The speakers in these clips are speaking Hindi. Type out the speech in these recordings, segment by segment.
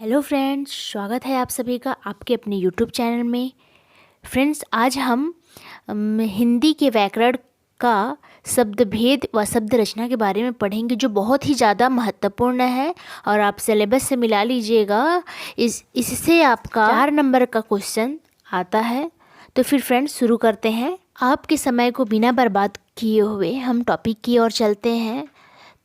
हेलो फ्रेंड्स, स्वागत है आप सभी का आपके अपने यूट्यूब चैनल में। फ्रेंड्स, आज हम हिंदी के व्याकरण का शब्द भेद व शब्द रचना के बारे में पढ़ेंगे, जो बहुत ही ज़्यादा महत्वपूर्ण है और आप सिलेबस से मिला लीजिएगा। इससे आपका 4 नंबर का क्वेश्चन आता है। तो फिर फ्रेंड्स शुरू करते हैं। आपके समय को बिना बर्बाद किए हुए हम टॉपिक की ओर चलते हैं।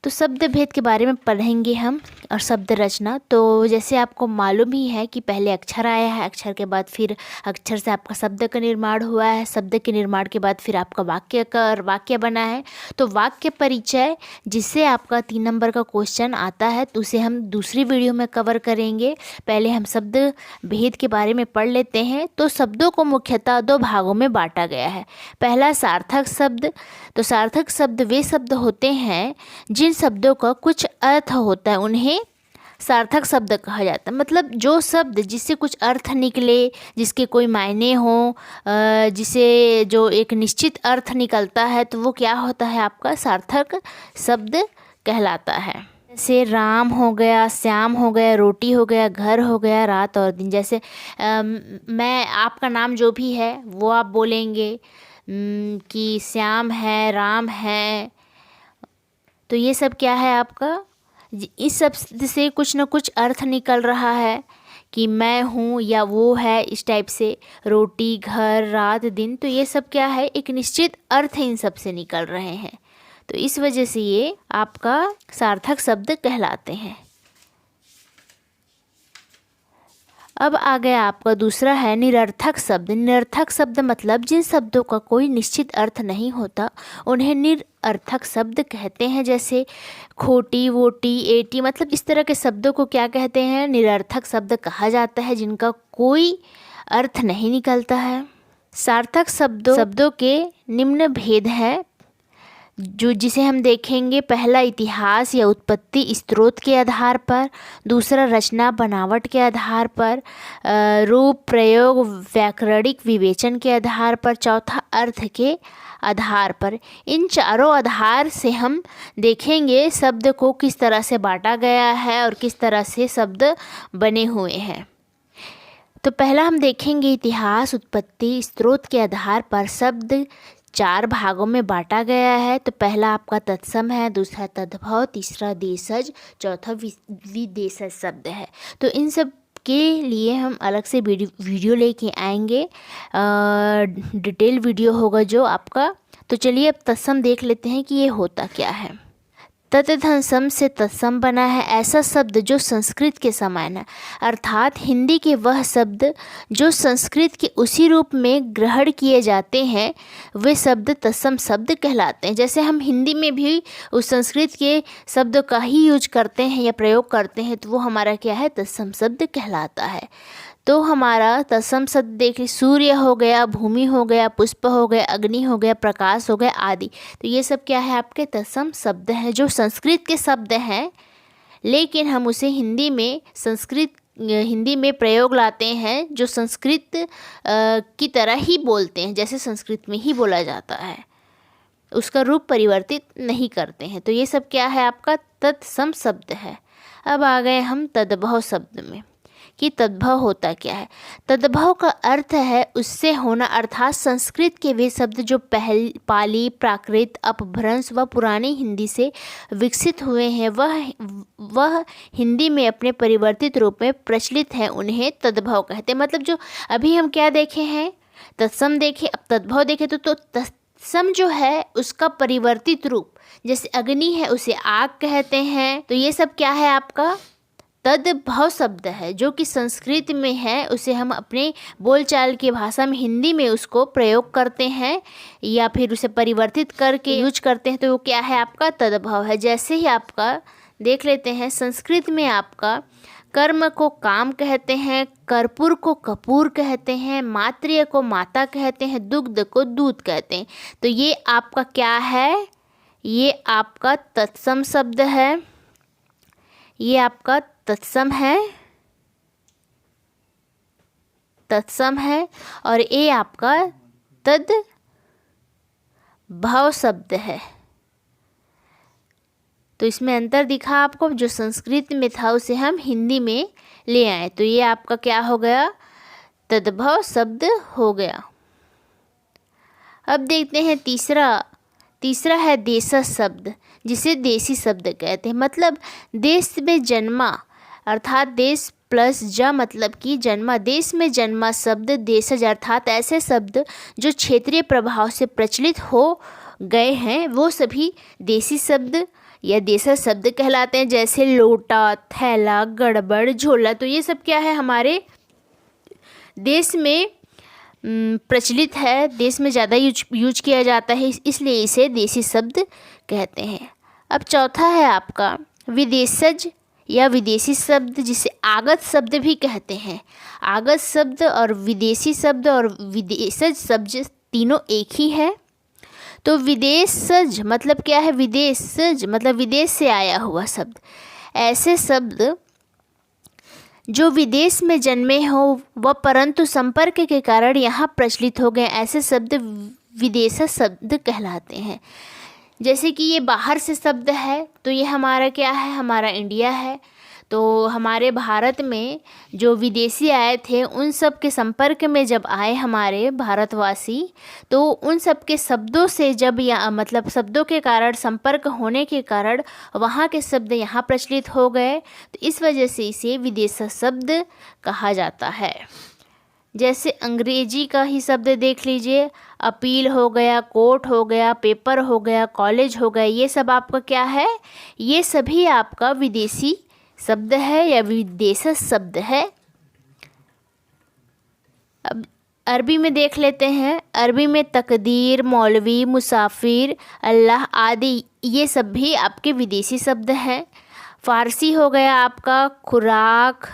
तो शब्द भेद के बारे में पढ़ेंगे हम और शब्द रचना। तो जैसे आपको मालूम ही है कि पहले अक्षर आया है, अक्षर के बाद फिर अक्षर से आपका शब्द का निर्माण हुआ है, शब्द के निर्माण के बाद फिर आपका वाक्य बना है। तो वाक्य परिचय जिससे आपका 3 नंबर का क्वेश्चन आता है, तो उसे हम दूसरी वीडियो में कवर करेंगे। पहले हम शब्द भेद के बारे में पढ़ लेते हैं। तो शब्दों को मुख्यतः 2 भागों में बांटा गया है। पहला सार्थक शब्द। तो सार्थक शब्द वे शब्द होते हैं जिन शब्दों का कुछ अर्थ होता है, उन्हें सार्थक शब्द कहा जाता है। मतलब जो शब्द जिससे कुछ अर्थ निकले, जिसके कोई मायने हो, जिसे जो एक निश्चित अर्थ निकलता है, तो वो क्या होता है, आपका सार्थक शब्द कहलाता है। जैसे राम हो गया, श्याम हो गया, रोटी हो गया, घर हो गया, रात और दिन। जैसे मैं आपका नाम जो भी है वो आप बोलेंगे कि श्याम है, राम है। तो ये सब क्या है आपका, इस शब्द से कुछ न कुछ अर्थ निकल रहा है कि मैं हूँ या वो है, इस टाइप से। रोटी, घर, रात, दिन, तो ये सब क्या है, एक निश्चित अर्थ इन सब से निकल रहे हैं। तो इस वजह से ये आपका सार्थक शब्द कहलाते हैं। अब आ गया आपका दूसरा है निरर्थक शब्द। निरर्थक शब्द मतलब जिन शब्दों का कोई निश्चित अर्थ नहीं होता, उन्हें निरर्थक शब्द कहते हैं। जैसे खोटी, वोटी, एटी, मतलब इस तरह के शब्दों को क्या कहते हैं, निरर्थक शब्द कहा जाता है, जिनका कोई अर्थ नहीं निकलता है। सार्थक शब्दों के निम्न भेद हैं, जिसे हम देखेंगे। पहला इतिहास या उत्पत्ति स्रोत के आधार पर, दूसरा रचना बनावट के आधार पर, रूप प्रयोग व्याकरणिक विवेचन के आधार पर, चौथा अर्थ के आधार पर। इन चारों आधार से हम देखेंगे शब्द को किस तरह से बांटा गया है और किस तरह से शब्द बने हुए हैं। तो पहला हम देखेंगे इतिहास उत्पत्ति स्रोत के आधार पर शब्द 4 भागों में बांटा गया है। तो पहला आपका तत्सम है, दूसरा तद्भव, तीसरा देशज, चौथा विदेशज शब्द है। तो इन सब के लिए हम अलग से वीडियो लेके आएंगे, डिटेल वीडियो होगा जो आपका। तो चलिए अब तत्सम देख लेते हैं कि ये होता क्या है। तत्सम से तत्सम बना है ऐसा शब्द जो संस्कृत के समान है, अर्थात हिंदी के वह शब्द जो संस्कृत के उसी रूप में ग्रहण किए जाते हैं, वे शब्द तत्सम शब्द कहलाते हैं। जैसे हम हिंदी में भी उस संस्कृत के शब्द का ही यूज करते हैं या प्रयोग करते हैं, तो वो हमारा क्या है, तत्सम शब्द कहलाता है। तो हमारा तत्सम शब्द देखिए, सूर्य हो गया, भूमि हो गया, पुष्प हो गया, अग्नि हो गया, प्रकाश हो गया आदि। तो ये सब क्या है, आपके तत्सम शब्द हैं, जो संस्कृत के शब्द हैं, लेकिन हम उसे हिंदी में प्रयोग लाते हैं, जो संस्कृत की तरह ही बोलते हैं, जैसे संस्कृत में ही बोला जाता है, उसका रूप परिवर्तित नहीं करते हैं। तो ये सब क्या है, आपका तत्सम शब्द है। अब आ गए हम तद्भव शब्द में कि तद्भव होता क्या है। तद्भव का अर्थ है उससे होना, अर्थात संस्कृत के वे शब्द जो पाली, प्राकृत, अपभ्रंश व पुरानी हिंदी से विकसित हुए हैं, वह हिंदी में अपने परिवर्तित रूप में प्रचलित हैं, उन्हें तद्भव कहते हैं। मतलब जो अभी हम क्या देखे हैं, तत्सम देखे, अब तद्भव देखे। तो तत्सम जो है उसका परिवर्तित रूप, जैसे अग्नि है उसे आग कहते हैं। तो ये सब क्या है, आपका तद्भव शब्द है, जो कि संस्कृत में है, उसे हम अपने बोलचाल की भाषा में हिंदी में उसको प्रयोग करते हैं या फिर उसे परिवर्तित करके यूज करते हैं। तो वो क्या है, आपका तद्भव है। जैसे ही आपका देख लेते हैं, संस्कृत में आपका कर्म को काम कहते हैं, कर्पूर को कपूर कहते हैं, मातृ को माता कहते हैं, दुग्ध को दूध कहते हैं। तो ये आपका क्या है, ये आपका तत्सम शब्द है, ये आपका तत्सम है और ये आपका तद्भव शब्द है। तो इसमें अंतर दिखा आपको, जो संस्कृत में था उसे हम हिंदी में ले आए, तो ये आपका क्या हो गया, तद्भव शब्द हो गया। अब देखते हैं तीसरा है देशज शब्द, जिसे देसी शब्द कहते हैं। मतलब देश में जन्मा, अर्थात देश प्लस ज मतलब कि जन्मा, देश में जन्मा शब्द देशज, अर्थात ऐसे शब्द जो क्षेत्रीय प्रभाव से प्रचलित हो गए हैं वो सभी देसी शब्द या देशज शब्द कहलाते हैं। जैसे लोटा, थैला, गड़बड़, झोला, तो ये सब क्या है, हमारे देश में प्रचलित है, देश में ज़्यादा यूज किया जाता है, इसलिए इसे देसी शब्द कहते हैं। अब चौथा है आपका विदेशज या विदेशी शब्द, जिसे आगत शब्द भी कहते हैं। आगत शब्द और विदेशी शब्द और विदेशज शब्द तीनों एक ही है। तो विदेशज मतलब क्या है, विदेशज मतलब विदेश से आया हुआ शब्द। ऐसे शब्द जो विदेश में जन्मे हो व परंतु संपर्क के कारण यहाँ प्रचलित हो गए, ऐसे शब्द विदेशज शब्द कहलाते हैं। जैसे कि ये बाहर से शब्द है, तो ये हमारा क्या है, हमारा इंडिया है। तो हमारे भारत में जो विदेशी आए थे उन सब के संपर्क में जब आए हमारे भारतवासी, तो उन सब के शब्दों से जब मतलब शब्दों के कारण, संपर्क होने के कारण वहाँ के शब्द यहाँ प्रचलित हो गए, तो इस वजह से इसे विदेशी शब्द कहा जाता है। जैसे अंग्रेजी का ही शब्द देख लीजिए, अपील हो गया, कोर्ट हो गया, पेपर हो गया, कॉलेज हो गया, ये सब आपका क्या है, ये सभी आपका विदेशी शब्द है या विदेशी शब्द है। अब अरबी में देख लेते हैं। अरबी में तकदीर, मौलवी, मुसाफिर, अल्लाह आदि ये सब भी आपके विदेशी शब्द हैं। फ़ारसी हो गया आपका खुराक,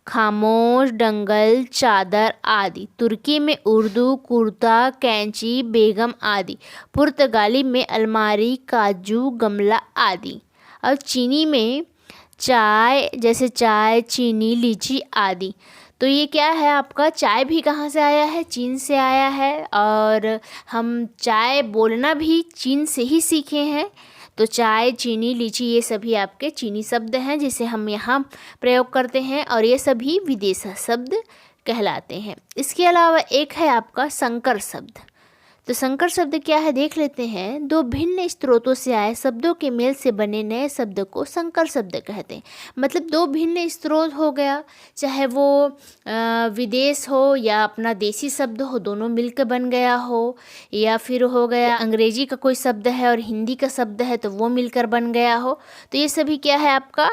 खामोश, दंगल, चादर आदि। तुर्की में उर्दू, कुर्ता, कैंची, बेगम आदि। पुर्तगाली में अलमारी, काजू, गमला आदि। और चीनी में चाय, जैसे चाय, चीनी, लीची आदि। तो ये क्या है आपका, चाय भी कहाँ से आया है, चीन से आया है, और हम चाय बोलना भी चीन से ही सीखे हैं। तो चाय, चीनी, लीची ये सभी आपके चीनी शब्द हैं जिसे हम यहाँ प्रयोग करते हैं, और ये सभी विदेशी शब्द कहलाते हैं। इसके अलावा एक है आपका संकर शब्द। तो संकर शब्द क्या है देख लेते हैं। दो भिन्न स्रोतों से आए शब्दों के मेल से बने नए शब्द को संकर शब्द कहते हैं। मतलब दो भिन्न स्रोत हो गया, चाहे वो विदेश हो या अपना देसी शब्द हो, दोनों मिलकर बन गया हो, या फिर हो गया अंग्रेजी का कोई शब्द है और हिंदी का शब्द है तो वो मिलकर बन गया हो, तो ये सभी क्या है आपका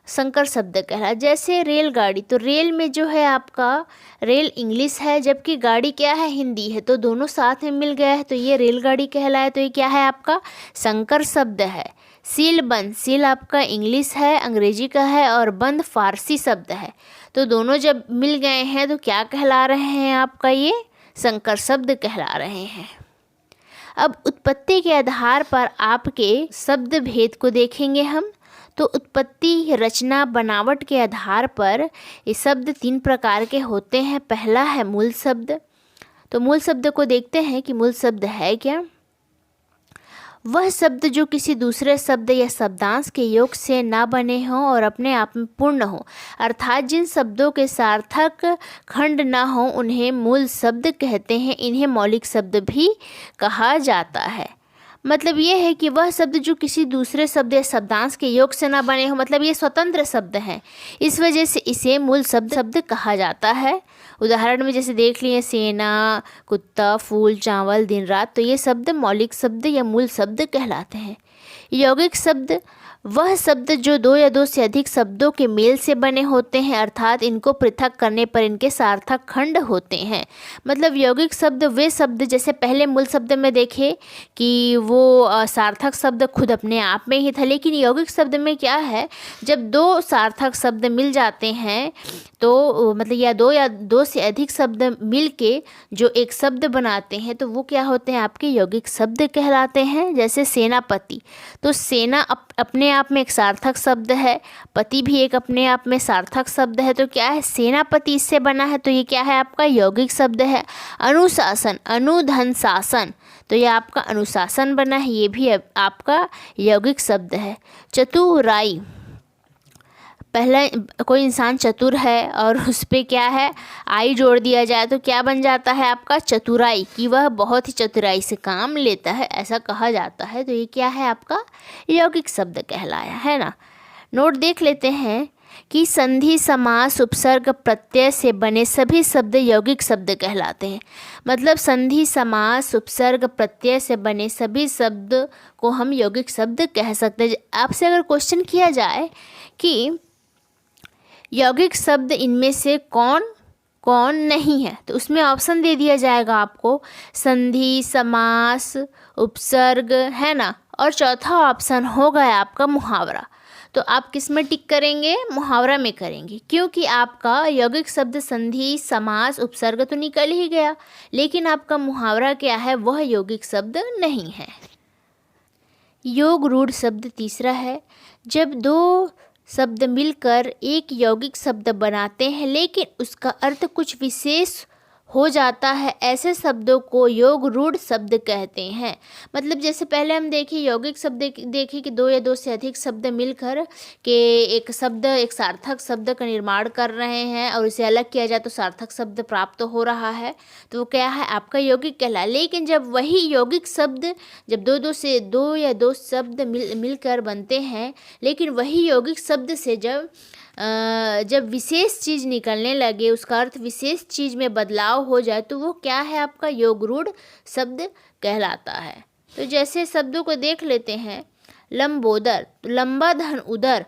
संकर शब्द कहला। जैसे रेलगाड़ी, तो रेल में जो है आपका रेल इंग्लिश है, जबकि गाड़ी क्या है, हिंदी है, तो दोनों साथ में मिल गया है तो ये रेलगाड़ी कहलाए, तो ये क्या है आपका संकर शब्द है। सील बंद, सील आपका इंग्लिश है, अंग्रेजी का है, और बंद फारसी शब्द है, तो दोनों जब मिल गए हैं तो क्या कहला रहे हैं आपका, ये संकर शब्द कहला रहे हैं। अब उत्पत्ति के आधार पर आपके शब्द भेद को देखेंगे हम। तो उत्पत्ति, रचना, बनावट के आधार पर ये शब्द तीन प्रकार के होते हैं। पहला है मूल शब्द। तो मूल शब्द को देखते हैं कि मूल शब्द है क्या। वह शब्द जो किसी दूसरे शब्द या शब्दांश के योग से ना बने हों और अपने आप में पूर्ण हो, अर्थात जिन शब्दों के सार्थक खंड ना हो उन्हें मूल शब्द कहते हैं। इन्हें मौलिक शब्द भी कहा जाता है। मतलब ये है कि वह शब्द जो किसी दूसरे शब्द या शब्दांश के योग से ना बने हो, मतलब ये स्वतंत्र शब्द हैं, इस वजह से इसे मूल शब्द कहा जाता है। उदाहरण में जैसे देख लिए सेना, कुत्ता, फूल, चावल, दिन रात, तो ये शब्द मौलिक शब्द या मूल शब्द कहलाते हैं। यौगिक शब्द वह शब्द जो दो या दो से अधिक शब्दों के मेल से बने होते हैं, अर्थात इनको पृथक करने पर इनके सार्थक खंड होते हैं। मतलब यौगिक शब्द वे शब्द, जैसे पहले मूल शब्द में देखे कि वो सार्थक शब्द खुद अपने आप में ही था, लेकिन यौगिक शब्द में क्या है, जब दो सार्थक शब्द मिल जाते हैं तो मतलब या दो से अधिक शब्द मिल के जो एक शब्द बनाते हैं तो वो क्या होते हैं आपके यौगिक शब्द कहलाते हैं। जैसे सेनापति, तो सेना अपने आप में एक सार्थक शब्द है, पति भी एक अपने आप में सार्थक शब्द है, तो क्या है सेनापति इससे बना है, तो ये क्या है आपका यौगिक शब्द है। अनुशासन, अनुधन शासन, तो ये आपका अनुशासन बना है, ये भी आपका यौगिक शब्द है। चतुराई, पहला कोई इंसान चतुर है और उस पर क्या है आई जोड़ दिया जाए तो क्या बन जाता है आपका चतुराई, कि वह बहुत ही चतुराई से काम लेता है, ऐसा कहा जाता है। तो ये क्या है आपका यौगिक शब्द कहलाया, है ना। नोट देख लेते हैं कि संधि समास उपसर्ग प्रत्यय से बने सभी शब्द यौगिक शब्द कहलाते हैं। मतलब संधि समास उपसर्ग प्रत्यय से बने सभी शब्द को हम यौगिक शब्द कह सकते हैं। आपसे अगर क्वेश्चन किया जाए कि यौगिक शब्द इनमें से कौन कौन नहीं है, तो उसमें ऑप्शन दे दिया जाएगा आपको संधि, समास, उपसर्ग, है ना। और चौथा ऑप्शन हो गया आपका मुहावरा। तो आप किस में टिक करेंगे, मुहावरा में करेंगे, क्योंकि आपका यौगिक शब्द संधि, समास, उपसर्ग तो निकल ही गया, लेकिन आपका मुहावरा क्या है, वह यौगिक शब्द नहीं है। योग रूढ़ शब्द तीसरा है। जब दो शब्द मिलकर एक यौगिक शब्द बनाते हैं लेकिन उसका अर्थ कुछ विशेष हो जाता है, ऐसे शब्दों को योग रूढ़ शब्द कहते हैं। मतलब जैसे पहले हम देखें यौगिक शब्द देखें कि दो या दो से अधिक शब्द मिलकर के एक शब्द, एक सार्थक शब्द का निर्माण कर रहे हैं और इसे अलग किया जाए तो सार्थक शब्द प्राप्त हो रहा है, तो वो क्या है आपका यौगिक कहलाए। लेकिन जब वही यौगिक शब्द जब दो या दो शब्द मिलकर बनते हैं, लेकिन वही यौगिक शब्द से जब विशेष चीज़ निकलने लगे, उसका अर्थ विशेष चीज़ में बदलाव हो जाए, तो वो क्या है आपका योग रूढ़ शब्द कहलाता है। तो जैसे शब्दों को देख लेते हैं, लंबोदर, तो लंबा धन उदर,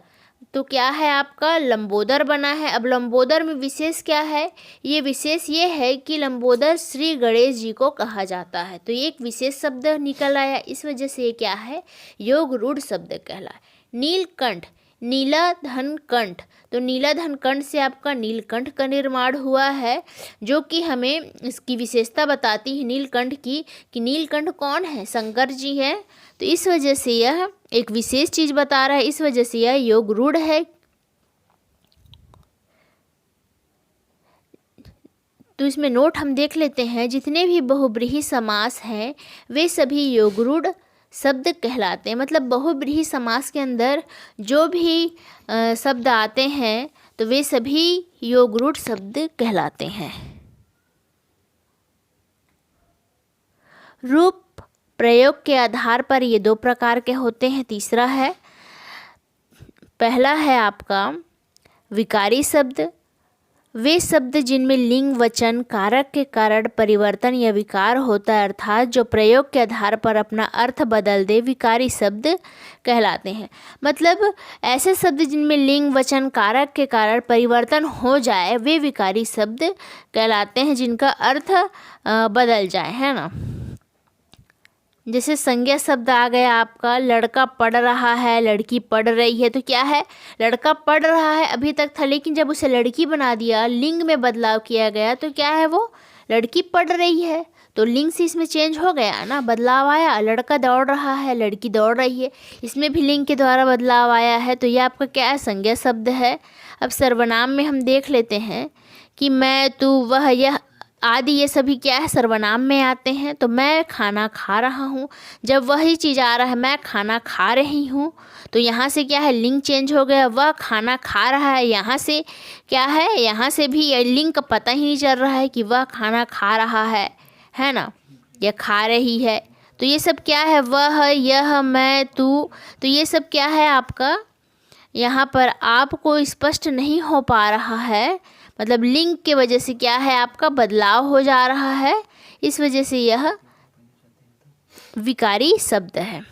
तो क्या है आपका लंबोदर बना है। अब लंबोदर में विशेष क्या है, ये विशेष ये है कि लंबोदर श्री गणेश जी को कहा जाता है, तो ये एक विशेष शब्द निकल आया, इस वजह से ये क्या है योग रूढ़ शब्द कहलाए। नीलकंठ, नीला धन कंठ, तो नीला धन कंठ से आपका नीलकंठ का निर्माण हुआ है, जो कि हमें इसकी विशेषता बताती है नीलकंठ की, कि नीलकंठ कौन है, शंकर जी है, तो इस वजह से यह एक विशेष चीज़ बता रहा है, इस वजह से यह योग रूढ़ है। तो इसमें नोट हम देख लेते हैं, जितने भी बहुब्रीहि समास हैं वे सभी योग रूढ़ शब्द कहलाते हैं। मतलब बहुब्रीहि समास के अंदर जो भी शब्द आते हैं तो वे सभी योग रूढ़ शब्द कहलाते हैं। रूप प्रयोग के आधार पर ये दो प्रकार के होते हैं। तीसरा है, पहला है आपका विकारी शब्द, वे शब्द जिनमें लिंग, वचन, कारक के कारण परिवर्तन या विकार होता है, अर्थात जो प्रयोग के आधार पर अपना अर्थ बदल दे, विकारी शब्द कहलाते हैं। मतलब ऐसे शब्द जिनमें लिंग, वचन, कारक के कारण परिवर्तन हो जाए, वे विकारी शब्द कहलाते हैं, जिनका अर्थ बदल जाए, है ना। जैसे संज्ञा शब्द आ गया आपका, लड़का पढ़ रहा है, लड़की पढ़ रही है, तो क्या है लड़का पढ़ रहा है अभी तक था, लेकिन जब उसे लड़की बना दिया, लिंग में बदलाव किया गया, तो क्या है वो लड़की पढ़ रही है, तो लिंग से इसमें चेंज हो गया ना, बदलाव आया। लड़का दौड़ रहा है, लड़की दौड़ रही है, इसमें भी लिंग के द्वारा बदलाव आया है, तो यह आपका क्या है संज्ञा शब्द है। अब सर्वनाम में हम देख लेते हैं कि मैं, तू, वह, यह आदि, ये सभी क्या है सर्वनाम में आते हैं। तो मैं खाना खा रहा हूँ, जब वही चीज़ आ रहा है मैं खाना खा रही हूँ, तो यहाँ से क्या है लिंग चेंज हो गया, वह खाना खा रहा है, यहाँ से क्या है, यहाँ से भी लिंग का पता ही नहीं चल रहा है कि वह खाना खा रहा है ना, या खा रही है। तो ये सब क्या है, वह, यह, मैं, तू, तो ये सब क्या है आपका यहाँ पर आपको स्पष्ट नहीं हो पा रहा है। मतलब लिंग के वजह से क्या है आपका बदलाव हो जा रहा है, इस वजह से यह विकारी शब्द है।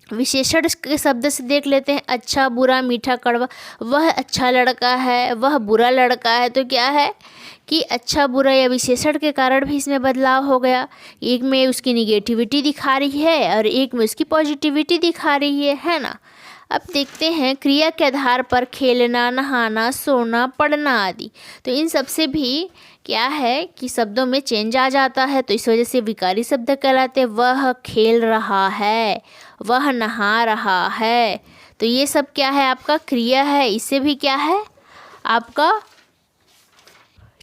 विशेषण के शब्द से देख लेते हैं, अच्छा, बुरा, मीठा, कड़वा। वह अच्छा लड़का है, वह बुरा लड़का है, तो क्या है कि अच्छा बुरा या विशेषण के कारण भी इसमें बदलाव हो गया। एक में उसकी निगेटिविटी दिखा रही है और एक में उसकी पॉजिटिविटी दिखा रही है ना। अब देखते हैं क्रिया के आधार पर खेलना, नहाना, सोना, पढ़ना आदि, तो इन सब से भी क्या है कि शब्दों में चेंज आ जाता है, तो इस वजह से विकारी शब्द कहलाते हैं। वह खेल रहा है, वह नहा रहा है, तो ये सब क्या है आपका क्रिया है, इससे भी क्या है आपका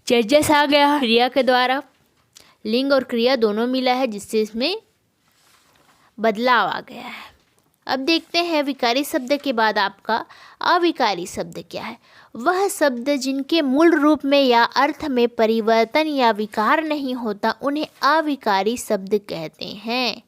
चेंजेस आ गया। क्रिया के द्वारा लिंग और क्रिया दोनों मिला है, जिससे इसमें बदलाव आ गया है। अब देखते हैं विकारी शब्द के बाद आपका अविकारी शब्द क्या है। वह शब्द जिनके मूल रूप में या अर्थ में परिवर्तन या विकार नहीं होता उन्हें अविकारी शब्द कहते हैं।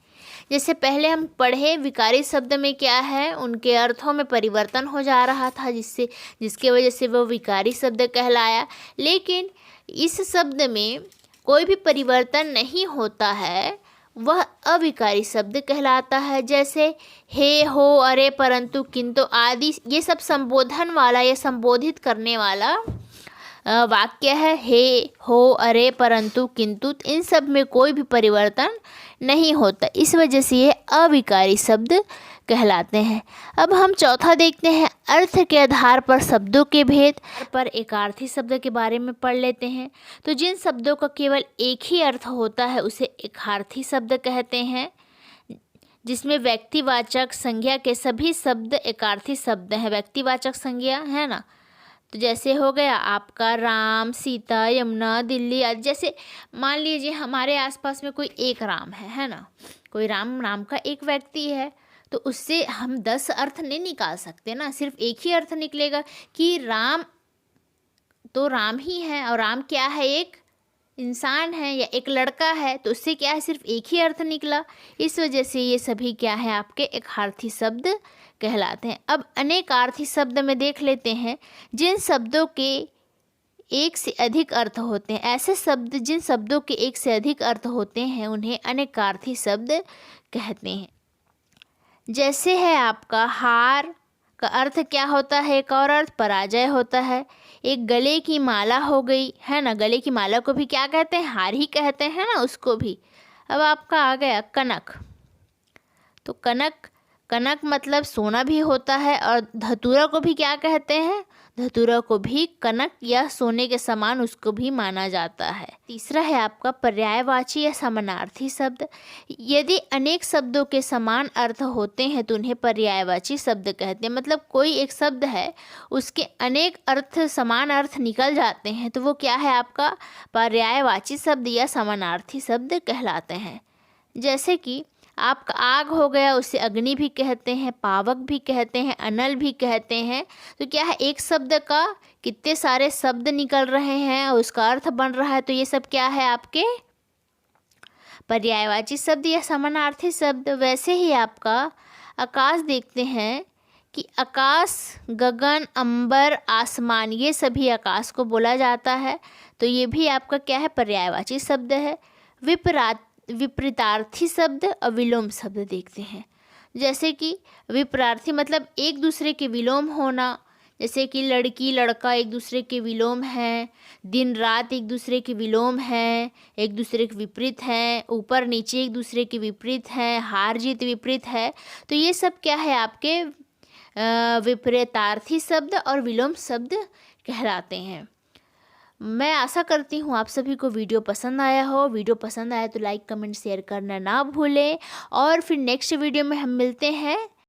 जैसे पहले हम पढ़े विकारी शब्द में क्या है, उनके अर्थों में परिवर्तन हो जा रहा था जिसके वजह से वो विकारी शब्द कहलाया। लेकिन इस शब्द में कोई भी परिवर्तन नहीं होता है, वह अविकारी शब्द कहलाता है। जैसे हे, हो, अरे, परंतु, किंतु आदि, ये सब संबोधन वाला या संबोधित करने वाला वाक्य है। हे, हो, अरे, परंतु, किंतु, इन सब में कोई भी परिवर्तन नहीं होता, इस वजह से ये अविकारी शब्द कहलाते हैं। अब हम चौथा देखते हैं, अर्थ के आधार पर शब्दों के भेद पर एकार्थी शब्द के बारे में पढ़ लेते हैं। तो जिन शब्दों का केवल एक ही अर्थ होता है उसे एकार्थी शब्द कहते हैं, जिसमें व्यक्तिवाचक संज्ञा के सभी शब्द एकार्थी शब्द हैं। व्यक्तिवाचक संज्ञा है ना, तो जैसे हो गया आपका राम, सीता, यमुना, दिल्ली आदि। जैसे मान लीजिए हमारे आसपास में कोई एक राम है ना, कोई राम नाम का एक व्यक्ति है, तो उससे हम 10 अर्थ नहीं निकाल सकते ना, सिर्फ एक ही अर्थ निकलेगा कि राम तो राम ही है, और राम क्या है, एक इंसान है या एक लड़का है, तो उससे क्या है, सिर्फ एक ही अर्थ निकला। इस वजह से ये सभी क्या है, आपके एकार्थी शब्द कहलाते हैं। अब अनेकार्थी शब्द में देख लेते हैं, जिन शब्दों के एक से अधिक अर्थ होते हैं। ऐसे शब्द जिन शब्दों के एक से अधिक अर्थ होते हैं उन्हें अनेकार्थी शब्द कहते हैं। जैसे है आपका हार का अर्थ क्या होता है, एक और अर्थ पराजय होता है। एक गले की माला हो गई है ना, गले की माला को भी क्या कहते हैं, हार ही कहते हैं ना उसको भी। अब आपका आ गया कनक, तो कनक मतलब सोना भी होता है, और धतूरा को भी क्या कहते हैं, धतूरा को भी कनक या सोने के समान उसको भी माना जाता है। तीसरा है आपका पर्यायवाची या समानार्थी शब्द। यदि अनेक शब्दों के समान अर्थ होते हैं तो उन्हें पर्यायवाची शब्द कहते हैं। मतलब कोई एक शब्द है, उसके अनेक अर्थ समान अर्थ निकल जाते हैं तो वो क्या है, आपका पर्यायवाची शब्द या समानार्थी शब्द कहलाते हैं। जैसे कि आपका आग हो गया, उसे अग्नि भी कहते हैं, पावक भी कहते हैं, अनल भी कहते हैं। तो क्या है, एक शब्द का कितने सारे शब्द निकल रहे हैं और उसका अर्थ बन रहा है, तो ये सब क्या है, आपके पर्यायवाची शब्द या समानार्थी शब्द। वैसे ही आपका आकाश देखते हैं कि आकाश, गगन, अंबर, आसमान, ये सभी आकाश को बोला जाता है, तो ये भी आपका क्या है, पर्यायवाची शब्द है। विपरीतार्थी शब्द और विलोम शब्द देखते हैं। जैसे कि विपरीतार्थी मतलब एक दूसरे के विलोम होना, जैसे कि लड़की लड़का एक दूसरे के विलोम है, दिन रात एक दूसरे के विलोम है, एक दूसरे के विपरीत हैं, ऊपर नीचे एक दूसरे के विपरीत हैं, हार जीत विपरीत है। तो ये सब क्या है, आपके विपरीतार्थी शब्द और विलोम शब्द कहलाते हैं। मैं आशा करती हूँ आप सभी को वीडियो पसंद आया हो। वीडियो पसंद आया तो लाइक, कमेंट, शेयर करना ना भूलें। और फिर नेक्स्ट वीडियो में हम मिलते हैं।